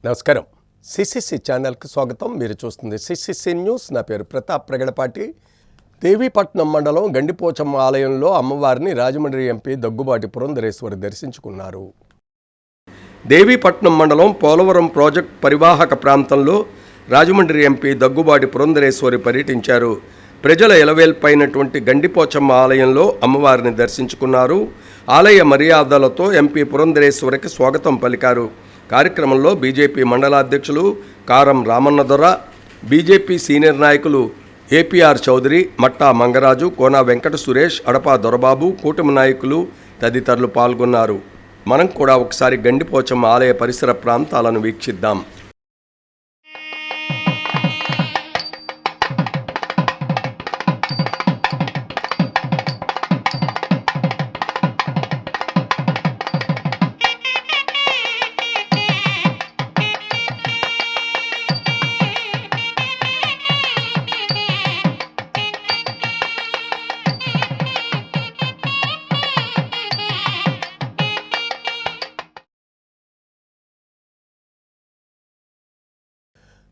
నమస్కారం. సిసిసి ఛానల్కి స్వాగతం. మీరు చూస్తుంది సిసిసి న్యూస్. నా పేరు ప్రతాప్ ప్రగడపాటి. దేవీపట్నం మండలం గండిపోచమ్మ ఆలయంలో అమ్మవారిని రాజమండ్రి ఎంపీ దగ్గుబాటి పురంధరేశ్వరి దర్శించుకున్నారు. దేవీపట్నం మండలం పోలవరం ప్రాజెక్ట్ పరివాహక ప్రాంతంలో రాజమండ్రి ఎంపీ దగ్గుబాటి పురంధరేశ్వరి పర్యటించారు. ప్రజల ఎలవేల్పైనటువంటి గండిపోచమ్మ ఆలయంలో అమ్మవారిని దర్శించుకున్నారు. ఆలయ మర్యాదలతో ఎంపీ పురంధరేశ్వరికి స్వాగతం పలికారు. కార్యక్రమంలో బీజేపీ మండలాధ్యక్షులు కారం రామన్నదొర, బీజేపీ సీనియర్ నాయకులు ఏపీఆర్ చౌదరి, మట్టా మంగరాజు, కోన వెంకట సురేష్, అడపా దొరబాబు, కూటమి నాయకులు తదితరులు పాల్గొన్నారు. మనం కూడా ఒకసారి గండిపోచమ్మ ఆలయ పరిసర ప్రాంతాలను వీక్షిద్దాం.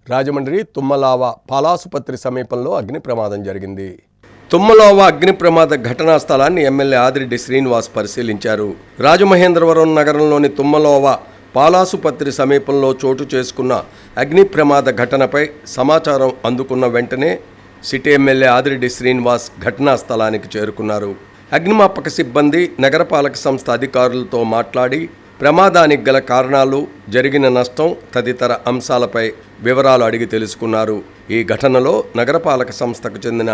రాజమండ్రి తుమ్మలావ పాలాసుపత్రి సమీపంలో అగ్ని ప్రమాదం జరిగింది. తుమ్మలావ అగ్ని ప్రమాద ఘటనా స్థలాన్ని ఎమ్మెల్యే ఆదిరెడ్డి శ్రీనివాస్ పరిశీలించారు. రాజమహేంద్రవరం నగరంలోని తుమ్మలావ పాలాసుపత్రి సమీపంలో చోటు చేసుకున్న అగ్ని ప్రమాద ఘటనపై సమాచారం అందుకున్న వెంటనే సిటీ ఎమ్మెల్యే ఆదిరెడ్డి శ్రీనివాస్ ఘటనా స్థలానికి చేరుకున్నారు. అగ్నిమాపక సిబ్బంది, నగరపాలక సంస్థ అధికారులతో మాట్లాడి ప్రమాదానికి గల కారణాలు, జరిగిన నష్టం తదితర అంశాలపై వివరాలు అడిగి తెలుసుకున్నారు. ఈ ఘటనలో నగరపాలక సంస్థకు చెందిన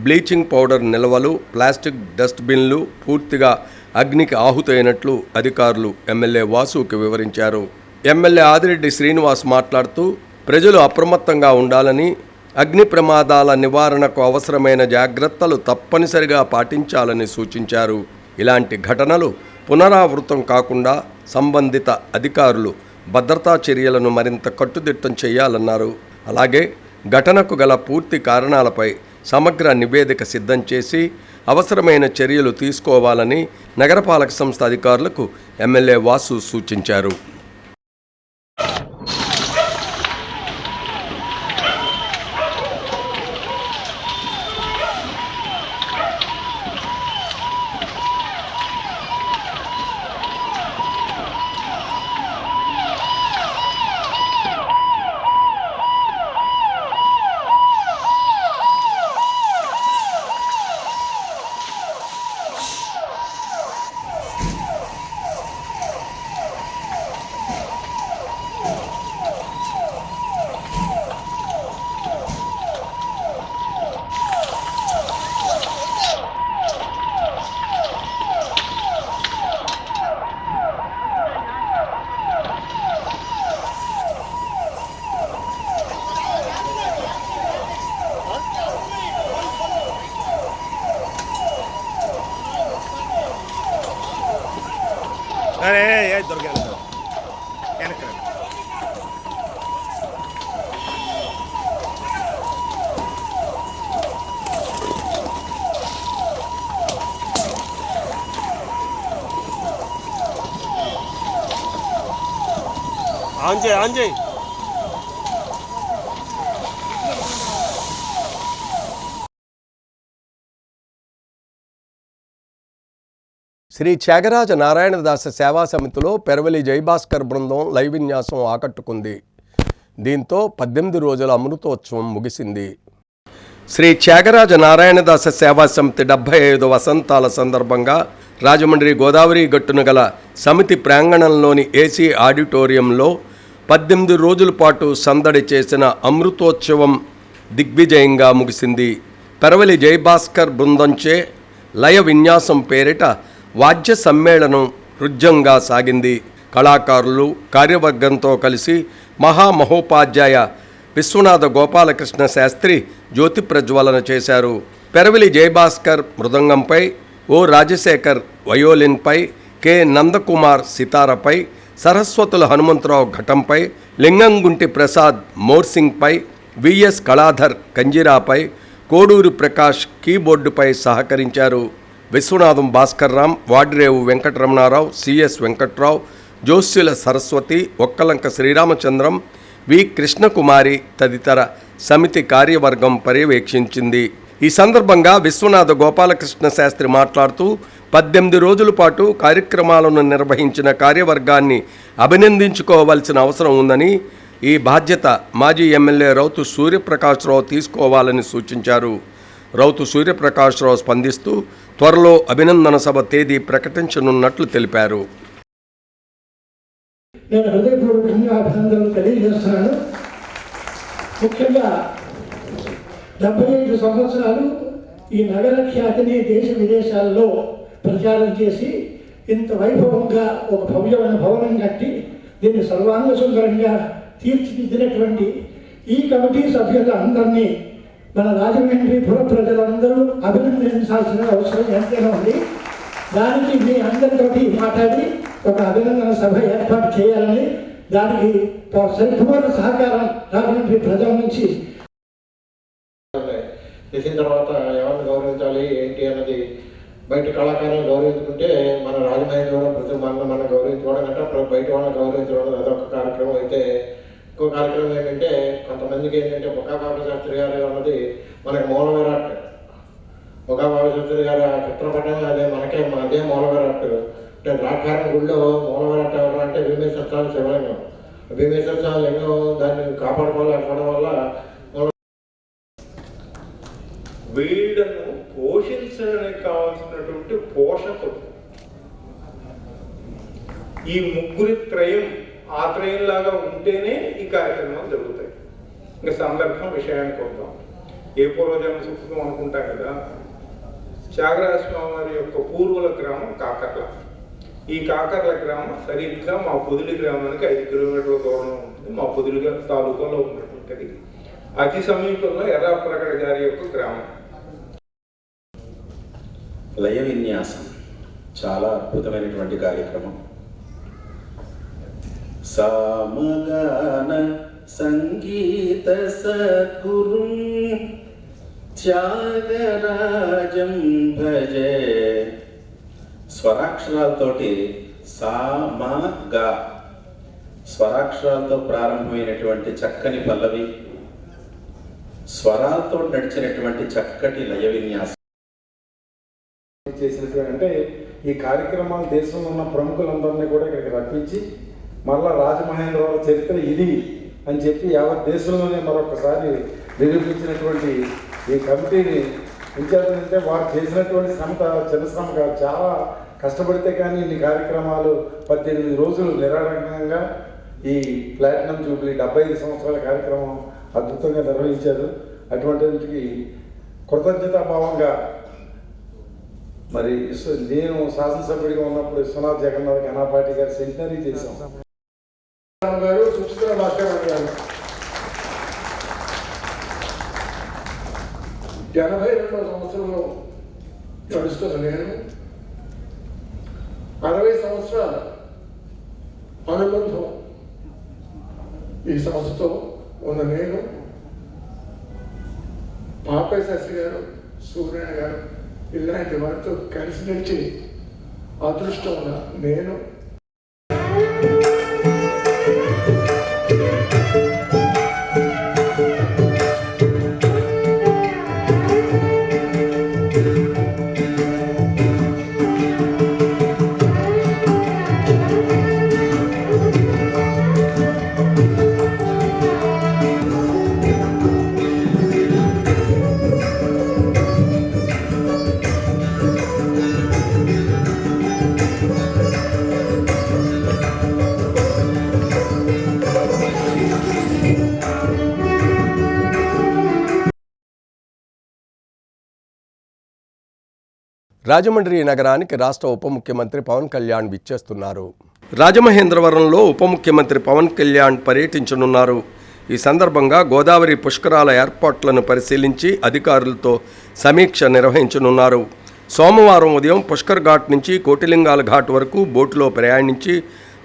బ్లీచింగ్ పౌడర్ నిల్వలు, ప్లాస్టిక్ డస్ట్బిన్లు పూర్తిగా అగ్నికి ఆహుతైనట్లు అధికారులు ఎమ్మెల్యే వాసుకి వివరించారు. ఎమ్మెల్యే ఆదిరెడ్డి శ్రీనివాస్ మాట్లాడుతూ ప్రజలు అప్రమత్తంగా ఉండాలని, అగ్ని ప్రమాదాల నివారణకు అవసరమైన జాగ్రత్తలు తప్పనిసరిగా పాటించాలని సూచించారు. ఇలాంటి ఘటనలు పునరావృతం కాకుండా సంబంధిత అధికారులు భద్రతా చర్యలను మరింత కట్టుదిట్టం చేయాలన్నారు. అలాగే ఘటనకు గల పూర్తి కారణాలపై సమగ్ర నివేదిక సిద్ధం చేసి అవసరమైన చర్యలు తీసుకోవాలని నగరపాలక సంస్థ అధికారులకు ఎమ్మెల్యే వాసు సూచించారు. దొరికారు ఆన్ చేయి శ్రీ త్యాగరాజ నారాయణదాస సేవా సమితిలో పెరవలి జయభాస్కర్ బృందం లైవ్ విన్యాసం ఆకట్టుకుంది. దీంతో 18 రోజుల అమృతోత్సవం ముగిసింది. శ్రీ త్యాగరాజ నారాయణదాస సేవా సమితి 75 వసంతాల సందర్భంగా రాజమండ్రి గోదావరి గట్టున గల సమితి ప్రాంగణంలోని ఏసీ ఆడిటోరియంలో 18 రోజుల పాటు సందడి చేసిన అమృతోత్సవం దిగ్విజయంగా ముగిసింది. పెరవలి జయభాస్కర్ బృందంచే లయ విన్యాసం పేరిట వాద్య సమ్మేళనం హృద్యంగా సాగింది. కళాకారులు కార్యవర్గంతో కలిసి మహామహోపాధ్యాయ విశ్వనాథ గోపాలకృష్ణ శాస్త్రి జ్యోతి ప్రజ్వలన చేశారు. పెరవలి జయభాస్కర్ మృదంగంపై, ఓ రాజశేఖర్ వయోలిన్పై, కె నందకుమార్ సితారపై, సరస్వతుల హనుమంతరావు ఘటంపై, లింగంగుంటి ప్రసాద్ మోర్సింగ్పై, విఎస్ కళాధర్ కంజిరాపై, కోడూరి ప్రకాష్ కీబోర్డుపై సహకరించారు. విశ్వనాథం భాస్కర్రామ్, వాడ్రేవు వెంకటరమణారావు, సిఎస్ వెంకట్రావు, జోస్యుల సరస్వతి, ఒక్కలంక శ్రీరామచంద్రం, వి కృష్ణకుమారి తదితర సమితి కార్యవర్గం పర్యవేక్షించింది. ఈ సందర్భంగా విశ్వనాథ గోపాలకృష్ణ శాస్త్రి మాట్లాడుతూ 18 రోజుల పాటు కార్యక్రమాలను నిర్వహించిన కార్యవర్గాన్ని అభినందించుకోవాల్సిన అవసరం ఉందని, ఈ బాధ్యత మాజీ ఎమ్మెల్యే రౌతు సూర్యప్రకాశ్రావు తీసుకోవాలని సూచించారు. రౌతు సూర్యప్రకాశ్రావు స్పందిస్తూ త్వరలో అభినందన సభ తేదీ ప్రకటించనున్నట్లు తెలిపారు. నేను హృదయపూర్వకంగా అభినందనలు తెలియజేస్తున్నాను. ముఖ్యంగా 75 సంవత్సరాలు ఈ నగర ఖ్యాతిని దేశ విదేశాల్లో ప్రచారం చేసి ఇంత వైభవంగా ఒక భవ్యమైన భవనం కట్టి దీన్ని సర్వాంగ సుందరంగా తీర్చిదిద్దినటువంటి ఈ కమిటీ సభ్యులందరినీ మన రాజమండ్రి పుర ప్రజలందరూ అభినందించాల్సిన అవసరం ఎంతైనా ఉంది. దానికి మీ అందరితోటి మాట్లాడి ఒక అభినందన సభ ఏర్పాటు చేయాలని, దానికి సంపూర్ణ సహకారం రాజమండ్రి ప్రజల నుంచి చేసిన తర్వాత ఎవరిని గౌరవించాలి ఏంటి అన్నది బయట కళాకారులను గౌరవించుకుంటే మన రాజమహేంద్రవరం ప్రతి మనం గౌరవించుకోవడం కంటే బయట వాళ్ళని గౌరవించడం అదొక కార్యక్రమం అయితే, ఇంకో కార్యక్రమం ఏంటంటే కొంతమందికి ఏంటంటే బొక్కాబాబు శాస్త్రి గారు అన్నది మనకి మూల విరాట్. బొక్కాబాబు శాస్త్రి గారు ఆ చిత్రపటం అదే మూల విరాట్. అంటే ద్రాక్షారం గుడిలో మూల విరాట్ ఎవరు అంటే భీమేశ్వర స్వామి శివలింగం. భీమేశ్వర స్వామి లింగం దాన్ని కాపాడుకోవాలనుకోవడం వల్ల వీళ్ళను పోషించడానికి కావాల్సినటువంటి పోషకులు ఈ ముగ్గురి త్రయం ఆ త్రయంలాగా ఉంటేనే ఈ కార్యక్రమాలు జరుగుతాయి. ఇంకా సందర్భం విషయానికి వద్దాం. ఏ పూర్వజన్మ సుఖం అనుకుంటాం కదా. త్యాగరాజ స్వామి వారి యొక్క పూర్వుల గ్రామం కాకర్ల. ఈ కాకర్ల గ్రామం సరిగ్గా మా పొదిలి గ్రామానికి 5 కిలోమీటర్ల దూరం ఉంటుంది. మా పొదిలి తాలూకాలో ఉన్నటువంటిది. అతి సమీపంలో ఎర్రాప్రగడ గారి యొక్క గ్రామం. లయ విన్యాసం చాలా అద్భుతమైనటువంటి కార్యక్రమం. సామగాన సంగీత సద్గురుం త్యాగరాజం భజే. స్వరాక్షరాలతోటి సామగా స్వరాక్షరాలతో ప్రారంభమైనటువంటి చక్కని పల్లవి, స్వరాలతో నడిచినటువంటి చక్కటి లయ విన్యాసం చేసినటువంటి. అంటే ఈ కార్యక్రమాలు దేశంలో ఉన్న ప్రముఖులందరినీ కూడా ఇక్కడికి రప్పించి మళ్ళా రాజమహేంద్రవరం చరిత్ర ఇది అని చెప్పి యావత్ దేశంలోనే మరొకసారి నిరూపించినటువంటి ఈ కమిటీని ఇన్ఛార్జ్ వారు చేసినటువంటి శ్రమ చిన్న శ్రమ కాదు. చాలా కష్టపడితే కానీ ఇన్ని కార్యక్రమాలు 18 రోజులు నిరాడంగా ఈ ప్లాటినం జూబ్లీ 75 సంవత్సరాల కార్యక్రమం అద్భుతంగా నిర్వహించారు. అటువంటి కృతజ్ఞతాభావంగా మరి నేను శాసనసభ్యుడిగా ఉన్నప్పుడు విశ్వనాథ్ జగన్నాథ్ ఘనాపాటి గారు సెంటనరీ చేశాం. గారు సుచిత్ర భాస్కర్ గారు 82వ సంవత్సరంలో నడుస్తున్న నేను 60 సంవత్సరాల అనుబంధం ఈ సంస్థతో ఉన్న నేను, పాపయ్య శాస్త్రి గారు, సూర్యనారాయణ గారు ఇలాంటి వారితో కలిసి నడిచి అదృష్టం ఉన్న నేను రాజమండ్రి నగరానికి రాష్ట్ర ఉప ముఖ్యమంత్రి పవన్ కళ్యాణ్ విచ్చేస్తున్నారు. రాజమహేంద్రవరంలో ఉప ముఖ్యమంత్రి పవన్ కళ్యాణ్ పర్యటించనున్నారు. ఈ సందర్భంగా గోదావరి పుష్కరాల ఏర్పాట్లను పరిశీలించి అధికారులతో సమీక్ష నిర్వహించనున్నారు. సోమవారం ఉదయం పుష్కర్ ఘాట్ నుంచి కోటిలింగాల ఘాట్ వరకు బోటులో ప్రయాణించి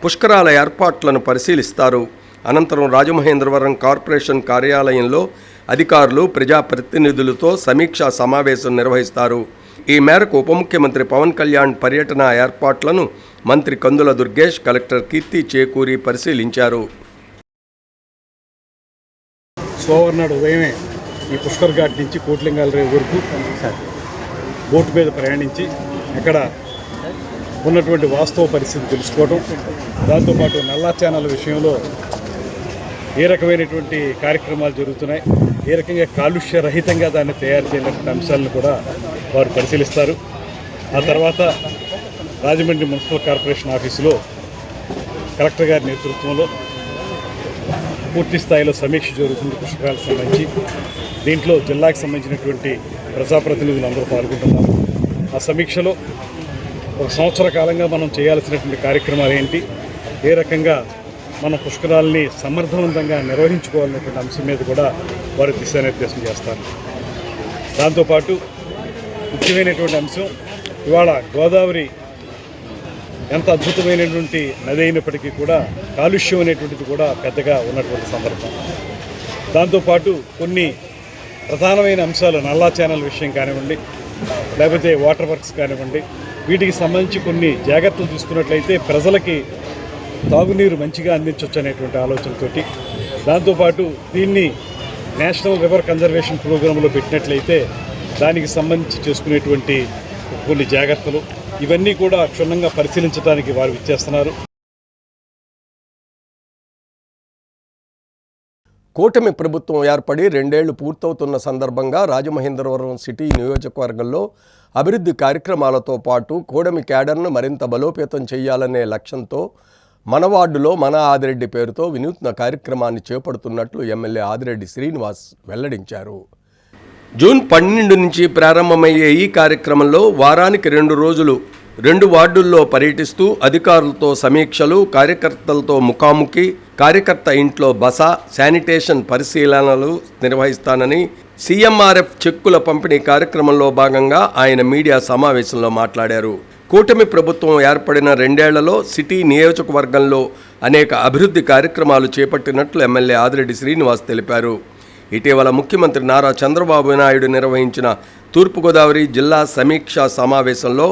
పుష్కరాల ఏర్పాట్లను పరిశీలిస్తారు. అనంతరం రాజమహేంద్రవరం కార్పొరేషన్ కార్యాలయంలో అధికారులు ప్రజాప్రతినిధులతో సమీక్షా సమావేశం నిర్వహిస్తారు. ఈ మేరకు ఉప ముఖ్యమంత్రి పవన్ కళ్యాణ్ పర్యటన ఏర్పాట్లను మంత్రి కందుల దుర్గేష్, కలెక్టర్ కీర్తి చేకూరి పరిశీలించారు. సోమవారం నాడు ఉదయమే ఈ పుష్కర్ ఘాట్ నుంచి కోట్లింగాల రేవు వరకు బోటు మీద ప్రయాణించి అక్కడ ఉన్నటువంటి వాస్తవ పరిస్థితి తెలుసుకోవడం, దాంతోపాటు నల్లా ఛానల్ విషయంలో ఏ రకమైనటువంటి కార్యక్రమాలు జరుగుతున్నాయి, ఏ రకంగా కాలుష్య రహితంగా దాన్ని తయారు చేయలేని అంశాలను కూడా వారు పరిశీలిస్తారు. ఆ తర్వాత రాజమండ్రి మున్సిపల్ కార్పొరేషన్ ఆఫీసులో కలెక్టర్ గారి నేతృత్వంలో పూర్తి స్థాయిలో సమీక్ష జరుగుతుంది పుష్కరాలకు సంబంధించి. దీంట్లో జిల్లాకు సంబంధించినటువంటి ప్రజాప్రతినిధులు అందరూ పాల్గొంటున్నారు. ఆ సమీక్షలో ఒక సంవత్సర కాలంగా మనం చేయాల్సినటువంటి కార్యక్రమాలు ఏంటి, ఏ రకంగా మన పుష్కరాలని సమర్థవంతంగా నిర్వహించుకోవాలనేటువంటి అంశం మీద కూడా వారు దిశానిర్దేశం చేస్తారు. దాంతోపాటు ముఖ్యమైనటువంటి అంశం, ఇవాళ గోదావరి ఎంత అద్భుతమైనటువంటి నది అయినప్పటికీ కూడా కాలుష్యం అనేటువంటిది కూడా పెద్దగా ఉన్నటువంటి సందర్భం. దాంతోపాటు కొన్ని ప్రధానమైన అంశాలు నల్లా ఛానల్ విషయం కానివ్వండి, లేకపోతే వాటర్ వర్క్స్ కానివ్వండి, వీటికి సంబంధించి కొన్ని జాగ్రత్తలు తీసుకున్నట్లయితే ప్రజలకి తాగునీరు మంచిగా అందించవచ్చు అనేటువంటి ఆలోచనతోటి, దాంతోపాటు దీన్ని నేషనల్ రివర్ కన్జర్వేషన్ ప్రోగ్రాంలో పెట్టినట్లయితే దానికి సంబంధించి చేసుకునేటువంటి కొన్ని జాగ్రత్తలు ఇవన్నీ కూడా క్షుణ్ణంగా పరిశీలించడానికి వారు ఇచ్చేస్తున్నారు. కూటమి ప్రభుత్వం ఏర్పడి 2 ఏళ్లు పూర్తవుతున్న సందర్భంగా రాజమహేంద్రవరం సిటీ నియోజకవర్గంలో అభివృద్ధి కార్యక్రమాలతో పాటు కూటమి క్యాడర్ను మరింత బలోపేతం చేయాలనే లక్ష్యంతో మన వార్డులో మన ఆదిరెడ్డి పేరుతో వినూత్న కార్యక్రమాన్ని చేపడుతున్నట్లు ఎమ్మెల్యే ఆదిరెడ్డి శ్రీనివాస్ వెల్లడించారు. జూన్ 12 నుంచి ప్రారంభమయ్యే ఈ కార్యక్రమంలో వారానికి 2 రోజులు 2 వార్డుల్లో పర్యటిస్తూ అధికారులతో సమీక్షలు, కార్యకర్తలతో ముఖాముఖి, కార్యకర్త ఇంట్లో బస, శానిటేషన్ పరిశీలనలు నిర్వహిస్తానని సీఎంఆర్ఎఫ్ చెక్కుల పంపిణీ కార్యక్రమంలో భాగంగా ఆయన మీడియా సమావేశంలో మాట్లాడారు. కూటమి ప్రభుత్వం ఏర్పడిన 2 ఏళ్లలో సిటీ నియోజకవర్గంలో అనేక అభివృద్ధి కార్యక్రమాలు చేపట్టినట్లు ఎమ్మెల్యే ఆదిరెడ్డి శ్రీనివాస్ తెలిపారు. ఇటీవల ముఖ్యమంత్రి నారా చంద్రబాబు నాయుడు నిర్వహించిన తూర్పుగోదావరి జిల్లా సమీక్షా సమావేశంలో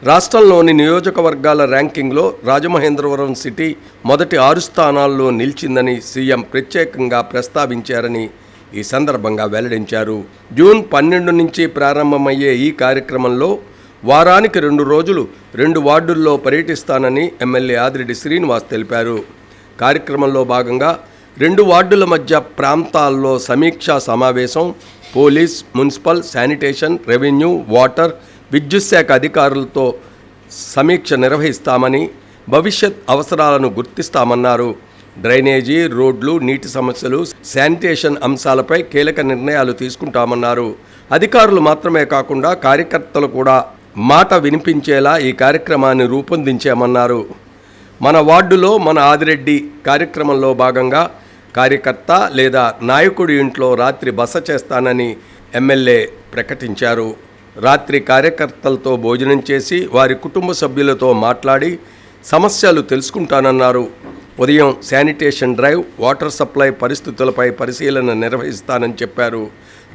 రాష్ట్రంలోని నియోజకవర్గాల ర్యాంకింగ్లో రాజమహేంద్రవరం సిటీ మొదటి 6 స్థానాల్లో నిలిచిందని సీఎం ప్రత్యేకంగా ప్రస్తావించారని ఈ సందర్భంగా వెల్లడించారు. జూన్ 12 నుంచి ప్రారంభమయ్యే ఈ కార్యక్రమంలో వారానికి 2 రోజులు 2 వార్డుల్లో పర్యటిస్తానని ఎమ్మెల్యే ఆదిరెడ్డి శ్రీనివాస్ తెలిపారు. కార్యక్రమంలో భాగంగా 2 వార్డుల మధ్య ప్రాంతాల్లో సమీక్షా సమావేశం, police, municipal, sanitation, revenue, water, విద్యుత్ శాఖ అధికారులతో సమీక్ష నిర్వహిస్తామని, భవిష్యత్ అవసరాలను గుర్తిస్తామన్నారు. డ్రైనేజీ, రోడ్లు, నీటి సమస్యలు, శానిటేషన్ అంశాలపై కీలక నిర్ణయాలు తీసుకుంటామన్నారు. అధికారులు మాత్రమే కాకుండా కార్యకర్తలు కూడా మాట వినిపించేలా ఈ కార్యక్రమాన్ని రూపొందించామన్నారు. మన వార్డులో మన ఆదిరెడ్డి కార్యక్రమంలో భాగంగా కార్యకర్త లేదా నాయకుడి ఇంట్లో రాత్రి బస చేస్తానని ఎమ్మెల్యే ప్రకటించారు. రాత్రి కార్యకర్తలతో భోజనం చేసి వారి కుటుంబ సభ్యులతో మాట్లాడి సమస్యలు తెలుసుకుంటానన్నారు. ఉదయం శానిటేషన్ డ్రైవ్, వాటర్ సప్లై పరిస్థితులపై పరిశీలన నిర్వహిస్తానని చెప్పారు.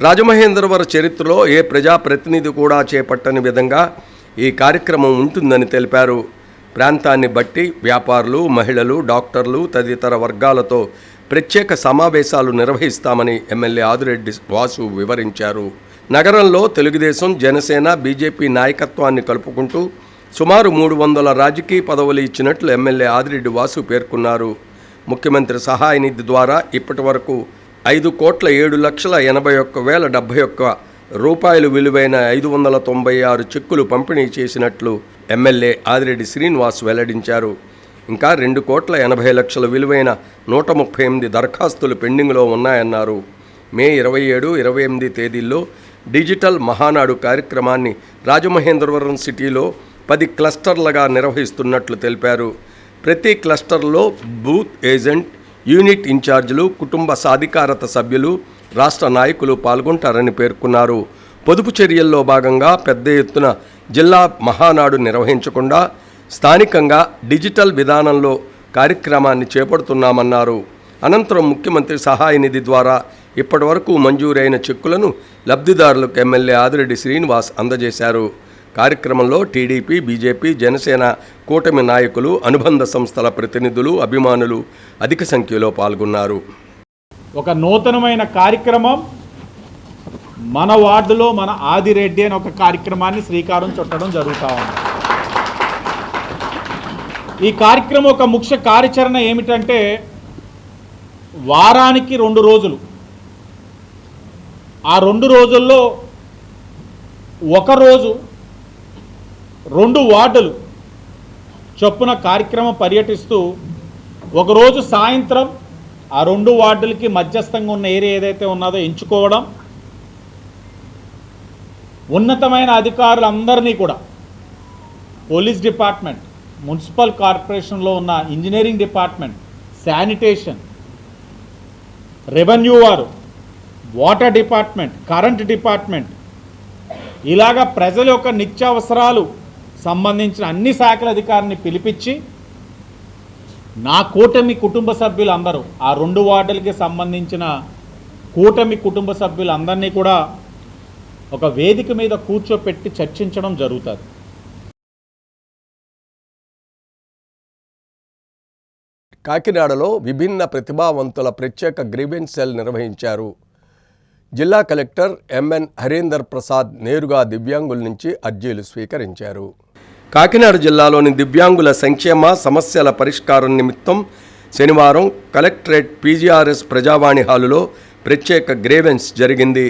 రాజమహేంద్రవరం చరిత్రలో ఏ ప్రజాప్రతినిధి కూడా చేపట్టని విధంగా ఈ కార్యక్రమం ఉంటుందని తెలిపారు. ప్రాంతాన్ని బట్టి వ్యాపారులు, మహిళలు, డాక్టర్లు తదితర వర్గాలతో ప్రత్యేక సమావేశాలు నిర్వహిస్తామని ఎమ్మెల్యే ఆదిరెడ్డి వాసు వివరించారు. నగరంలో తెలుగుదేశం, జనసేన, బీజేపీ నాయకత్వాన్ని కలుపుకుంటూ సుమారు 300 రాజకీయ పదవులు ఇచ్చినట్లు ఎమ్మెల్యే ఆదిరెడ్డి వాసు పేర్కొన్నారు. ముఖ్యమంత్రి సహాయ నిధి ద్వారా ఇప్పటి వరకు 5,07,81,071 రూపాయలు విలువైన 596 చెక్కులు పంపిణీ చేసినట్లు ఎమ్మెల్యే ఆదిరెడ్డి శ్రీనివాస్ వెల్లడించారు. ఇంకా 2,80,00,000 విలువైన 138 దరఖాస్తులు పెండింగ్లో ఉన్నాయన్నారు. మే 27, 28 తేదీల్లో డిజిటల్ మహానాడు కార్యక్రమాన్ని రాజమహేంద్రవరం సిటీలో 10 క్లస్టర్లుగా నిర్వహిస్తున్నట్లు తెలిపారు. ప్రతి క్లస్టర్లో బూత్ ఏజెంట్, యూనిట్ ఇన్ఛార్జీలు, కుటుంబ సాధికారత సభ్యులు, రాష్ట్ర నాయకులు పాల్గొంటారని పేర్కొన్నారు. పొదుపు చర్యల్లో భాగంగా పెద్ద ఎత్తున జిల్లా మహానాడు నిర్వహించకుండా స్థానికంగా డిజిటల్ విధానంలో కార్యక్రమాన్ని చేపడుతున్నామన్నారు. అనంతరం ముఖ్యమంత్రి సహాయ నిధి ద్వారా ఇప్పటివరకు మంజూరైన చెక్కులను లబ్ధిదారులకు ఎమ్మెల్యే ఆదిరెడ్డి శ్రీనివాస్ అందజేశారు. కార్యక్రమంలో టీడీపీ, బీజేపీ, జనసేన కూటమి నాయకులు, అనుబంధ సంస్థల ప్రతినిధులు, అభిమానులు అధిక సంఖ్యలో పాల్గొన్నారు. ఒక నూతనమైన కార్యక్రమం మన వార్డులో మన ఆదిరెడ్డి అనే ఒక కార్యక్రమాన్ని శ్రీకారం చుట్టడం జరుగుతూ ఉంది. ఈ కార్యక్రమం ఒక ముఖ్య కార్యాచరణ ఏమిటంటే వారానికి 2 రోజులు, ఆ 2 రోజుల్లో ఒకరోజు 2 వార్డులు చొప్పున కార్యక్రమం పర్యటిస్తూ ఒకరోజు సాయంత్రం ఆ 2 వార్డులకి మధ్యస్థంగా ఉన్న ఏరియా ఏదైతే ఉన్నదో ఎంచుకోవడం, ఉన్నతమైన అధికారులందరినీ కూడా పోలీస్ డిపార్ట్మెంట్, మున్సిపల్ కార్పొరేషన్లో ఉన్న ఇంజనీరింగ్ డిపార్ట్మెంట్, శానిటేషన్, రెవెన్యూ వారు, వాటర్ డిపార్ట్మెంట్, కరెంట్ డిపార్ట్మెంట్, ఇలాగా ప్రజల యొక్క నిత్యావసరాలు సంబంధించిన అన్ని శాఖల అధికారిని పిలిపించి నా కూటమి కుటుంబ సభ్యులందరూ ఆ 2 వార్డులకి సంబంధించిన కూటమి కుటుంబ సభ్యులందరినీ కూడా ఒక వేదిక మీద కూర్చోపెట్టి చర్చించడం జరుగుతుంది. కాకినాడలో విభిన్న ప్రతిభావంతుల ప్రత్యేక గ్రీవెన్స్ సెల్ నిర్వహించారు. జిల్లా కలెక్టర్ ఎంఎన్ హరీందర్ ప్రసాద్ నేరుగా దివ్యాంగుల నుంచి అర్జీలు స్వీకరించారు. కాకినాడ జిల్లాలోని దివ్యాంగుల సంక్షేమ సమస్యల పరిష్కారం నిమిత్తం శనివారం కలెక్టరేట్ పీజీఆర్ఎస్ ప్రజావాణి హాలులో ప్రత్యేక గ్రీవెన్స్ జరిగింది.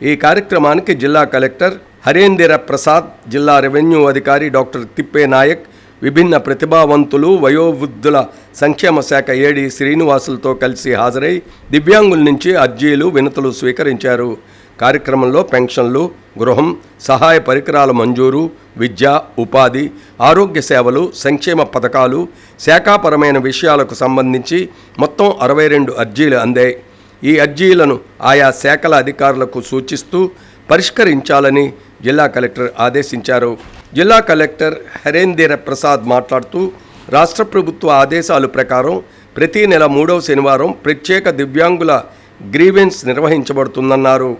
ఈ కార్యక్రమానికి జిల్లా కలెక్టర్ హరీందర్ ప్రసాద్, జిల్లా రెవెన్యూ అధికారి డాక్టర్ తిప్పే నాయక్, విభిన్న ప్రతిభావంతులు, వయోవృద్ధుల సంక్షేమ శాఖ ఏడీ శ్రీనివాసులతో కలిసి హాజరై దివ్యాంగుల నుంచి అర్జీలు, వినతులు స్వీకరించారు. కార్యక్రమంలో పెన్షన్లు, గృహం, సహాయ పరికరాల మంజూరు, విద్య, ఉపాధి, ఆరోగ్య సేవలు, సంక్షేమ పథకాలు, శాఖాపరమైన విషయాలకు సంబంధించి మొత్తం 62 అర్జీలు అందాయి. ఈ అర్జీలను ఆయా శాఖల అధికారులకు సూచిస్తూ పరిష్కరించాలని జిల్లా కలెక్టర్ ఆదేశించారు. జిల్లా కలెక్టర్ హరీందర్ ప్రసాద్ మాట్లాడుతూ రాష్ట్ర ప్రభుత్వ ఆదేశాల ప్రకారం ప్రతి నెల 3వ శనివారం ప్రత్యేక దివ్యాంగుల గ్రీవెన్స్ నిర్వహించబడుతుందన్నారు.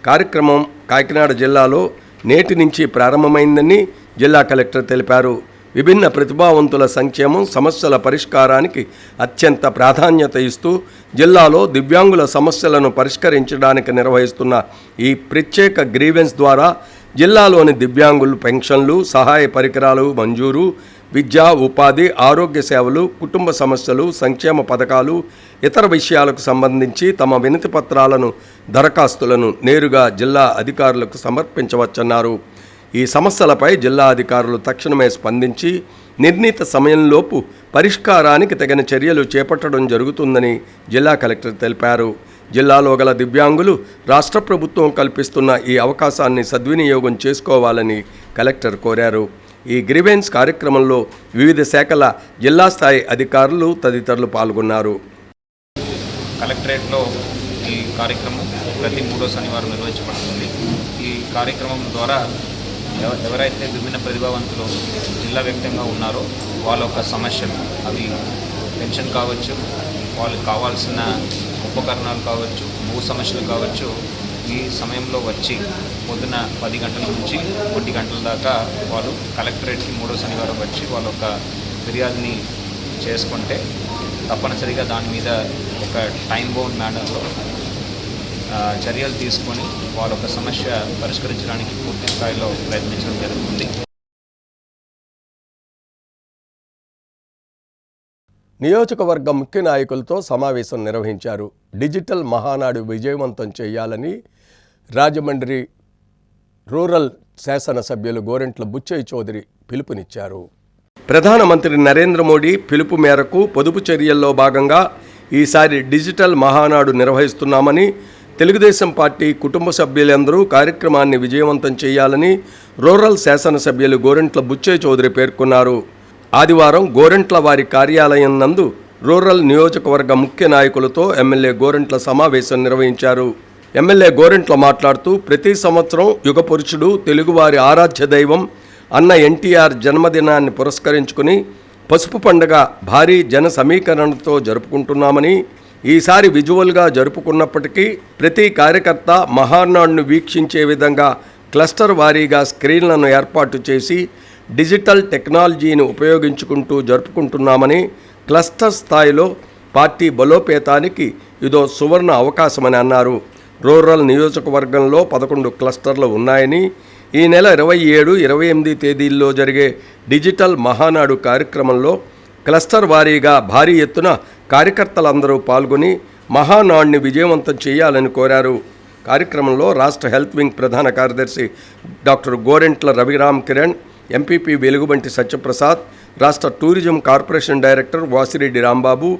కార్యక్రమం కాకినాడ జిల్లాలో నేటి నుంచి ప్రారంభమైందని జిల్లా కలెక్టర్ తెలిపారు. విభిన్న ప్రతిభావంతుల సంక్షేమం, సమస్యల పరిష్కారానికి అత్యంత ప్రాధాన్యత ఇస్తూ జిల్లాలో దివ్యాంగుల సమస్యలను పరిష్కరించడానికి నిర్వహిస్తున్న ఈ ప్రత్యేక గ్రీవెన్స్ ద్వారా జిల్లాలోని దివ్యాంగులు పెన్షన్లు, సహాయ పరికరాలు మంజూరు, విద్య, ఉపాధి, ఆరోగ్య సేవలు, కుటుంబ సమస్యలు, సంక్షేమ పథకాలు, ఇతర విషయాలకు సంబంధించి తమ వినతి పత్రాలను, దరఖాస్తులను నేరుగా జిల్లా అధికారులకు సమర్పించవచ్చన్నారు. ఈ సమస్యలపై జిల్లా అధికారులు తక్షణమే స్పందించి నిర్ణీత సమయంలోపు పరిష్కారానికి తగిన చర్యలు చేపట్టడం జరుగుతుందని జిల్లా కలెక్టర్ తెలిపారు. జిల్లాలో గల దివ్యాంగులు రాష్ట్ర ప్రభుత్వం కల్పిస్తున్న ఈ అవకాశాన్ని సద్వినియోగం చేసుకోవాలని కలెక్టర్ కోరారు. ఈ గ్రీవెన్స్ కార్యక్రమంలో వివిధ శాఖల జిల్లా స్థాయి అధికారులు తదితరులు పాల్గొన్నారు. కలెక్టరేట్లో ఈ కార్యక్రమం ప్రతి 3వ శనివారం నిర్వహించబడుతుంది. ఈ కార్యక్రమం ద్వారా ఎవరైతే విభిన్న ప్రతిభావంతులు జిల్లా వ్యాప్తంగా ఉన్నారో వాళ్ళ యొక్క సమస్యలు, అవి పెన్షన్ కావచ్చు, వాళ్ళకి కావాల్సిన ఉపకరణాలు కావచ్చు, భూ సమస్యలు కావచ్చు, ఈ సమయంలో వచ్చి పొద్దున 10 గంటల నుంచి 1 గంటల దాకా వాళ్ళు కలెక్టరేట్కి 3వ శనివారం వచ్చి వాళ్ళ యొక్క ఫిర్యాదుని చేసుకుంటే తప్పనిసరిగా దాని మీద ఒక టైం బౌండ్ మేనర్లో చర్యలు తీసుకొని వాళ్ళ యొక్క సమస్య పరిష్కరించడానికి పూర్తి స్థాయిలో ప్రయత్నించడం జరుగుతుంది. నియోజకవర్గ ముఖ్య నాయకులతో సమావేశం నిర్వహించారు. డిజిటల్ మహానాడు విజయవంతం చేయాలని రాజమండ్రి రూరల్ శాసనసభ్యులు గోరెంట్ల బుచ్చయ్య చౌదరి పిలుపునిచ్చారు. ప్రధానమంత్రి నరేంద్ర మోడీ పిలుపు మేరకు పొదుపు చర్యల్లో భాగంగా ఈసారి డిజిటల్ మహానాడు నిర్వహిస్తున్నామని, తెలుగుదేశం పార్టీ కుటుంబ సభ్యులందరూ కార్యక్రమాన్ని విజయవంతం చేయాలని రూరల్ శాసనసభ్యులు గోరెంట్ల బుచ్చయ్య చౌదరి పేర్కొన్నారు. ఆదివారం గోరెంట్ల వారి కార్యాలయం నందు రూరల్ నియోజకవర్గ ముఖ్య నాయకులతో ఎమ్మెల్యే గోరెంట్ల సమావేశం నిర్వహించారు. ఎమ్మెల్యే గోరెంట్ల మాట్లాడుతూ ప్రతి సంవత్సరం యుగపురుషుడు, తెలుగువారి ఆరాధ్య దైవం అన్న ఎన్టీఆర్ జన్మదినాన్ని పురస్కరించుకుని పసుపు పండుగ భారీ జన సమీకరణతో జరుపుకుంటున్నామని, ఈసారి విజువల్గా జరుపుకున్నప్పటికీ ప్రతి కార్యకర్త మహానాడును వీక్షించే విధంగా క్లస్టర్ వారీగా స్క్రీన్లను ఏర్పాటు చేసి డిజిటల్ టెక్నాలజీని ఉపయోగించుకుంటూ జరుపుకుంటున్నామని, క్లస్టర్ స్థాయిలో పార్టీ బలోపేతానికి ఇదో సువర్ణ అవకాశమని అన్నారు. రూరల్ నియోజకవర్గంలో 11 క్లస్టర్లు ఉన్నాయని, ఈ నెల 27, 28 తేదీల్లో జరిగే డిజిటల్ మహానాడు కార్యక్రమంలో క్లస్టర్ వారీగా భారీ ఎత్తున కార్యకర్తలందరూ పాల్గొని మహానాడుని విజయవంతం చేయాలని కోరారు. కార్యక్రమంలో రాష్ట్ర హెల్త్ వింగ్ ప్రధాన కార్యదర్శి డాక్టర్ గోరెంట్ల రవిరామ్ కిరణ్, ఎంపీపీ వెలుగుబంటి సత్యప్రసాద్, రాష్ట్ర tourism corporation director Vasireddy Rambabu,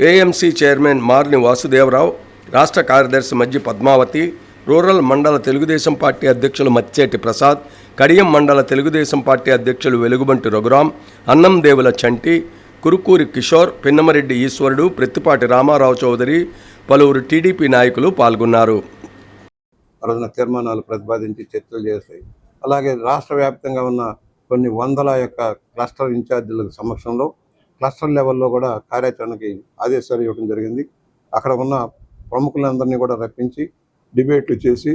AMC chairman Marni Vasudevarao, రాష్ట్ర కార్యదర్శి మజ్జి పద్మావతి, రూరల్ మండల తెలుగుదేశం పార్టీ అధ్యక్షులు మచ్చేటి ప్రసాద్, కడియం మండల తెలుగుదేశం పార్టీ అధ్యక్షులు వెలుగుబంటి రఘురాం, అన్నందేవుల చంటి, కురుకూరి కిషోర్, పిన్నమరెడ్డి ఈశ్వరుడు, ప్రత్తిపాటి రామారావు చౌదరి, పలువురు టీడీపీ నాయకులు పాల్గొన్నారు. రోజున తీర్మానాలు ప్రతిపాదించి చర్చలు చేస్తాయి. అలాగే రాష్ట్ర వ్యాప్తంగా ఉన్న కొన్ని వందల యొక్క క్లస్టర్ ఇన్ఛార్జీల సమక్షంలో క్లస్టర్ లెవెల్లో కూడా కార్యాచరణకి ఆదేశాలు ఇవ్వడం జరిగింది. అక్కడ ఉన్న ప్రముఖులందరినీ కూడా రప్పించి డిబేట్లు చేసి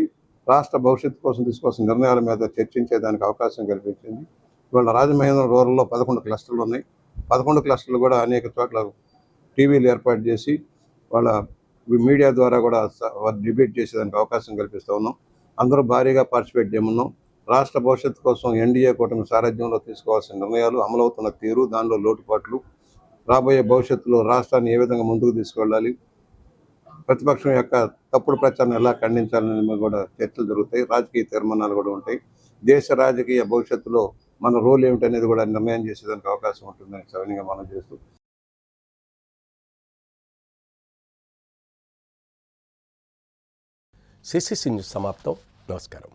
రాష్ట్ర భవిష్యత్తు కోసం తీసుకోవాల్సిన నిర్ణయాల మీద చర్చించేదానికి అవకాశం కల్పించింది. ఇవాళ రాజమహేంద్రం రూరల్లో 11 క్లస్టర్లు ఉన్నాయి. 11 క్లస్టర్లు కూడా అనేక చోట్ల టీవీలు ఏర్పాటు చేసి వాళ్ళ మీడియా ద్వారా కూడా డిబేట్ చేసేదానికి అవకాశం కల్పిస్తూ ఉన్నాం. అందరూ భారీగా పార్టిసిపేట్ చేయమన్నాం. రాష్ట్ర భవిష్యత్తు కోసం ఎన్డీఏ కూటమి సారథ్యంలో తీసుకోవాల్సిన నిర్ణయాలు, అమలవుతున్న తీరు, దానిలో లోటుపాట్లు, రాబోయే భవిష్యత్తులో రాష్ట్రాన్ని ఏ విధంగా ముందుకు తీసుకెళ్ళాలి, ప్రతిపక్షం యొక్క తప్పుడు ప్రచారాన్ని ఎలా ఖండించాలని కూడా చర్చలు జరుగుతాయి. రాజకీయ తీర్మానాలు కూడా ఉంటాయి. దేశ రాజకీయ భవిష్యత్తులో మన రోల్ ఏమిటనేది కూడా నిర్ణయం చేసేదానికి అవకాశం ఉంటుందని సవినీయంగా మనం చేస్తూ సిసిసి న్యూస్ సమాప్తం. నమస్కారం.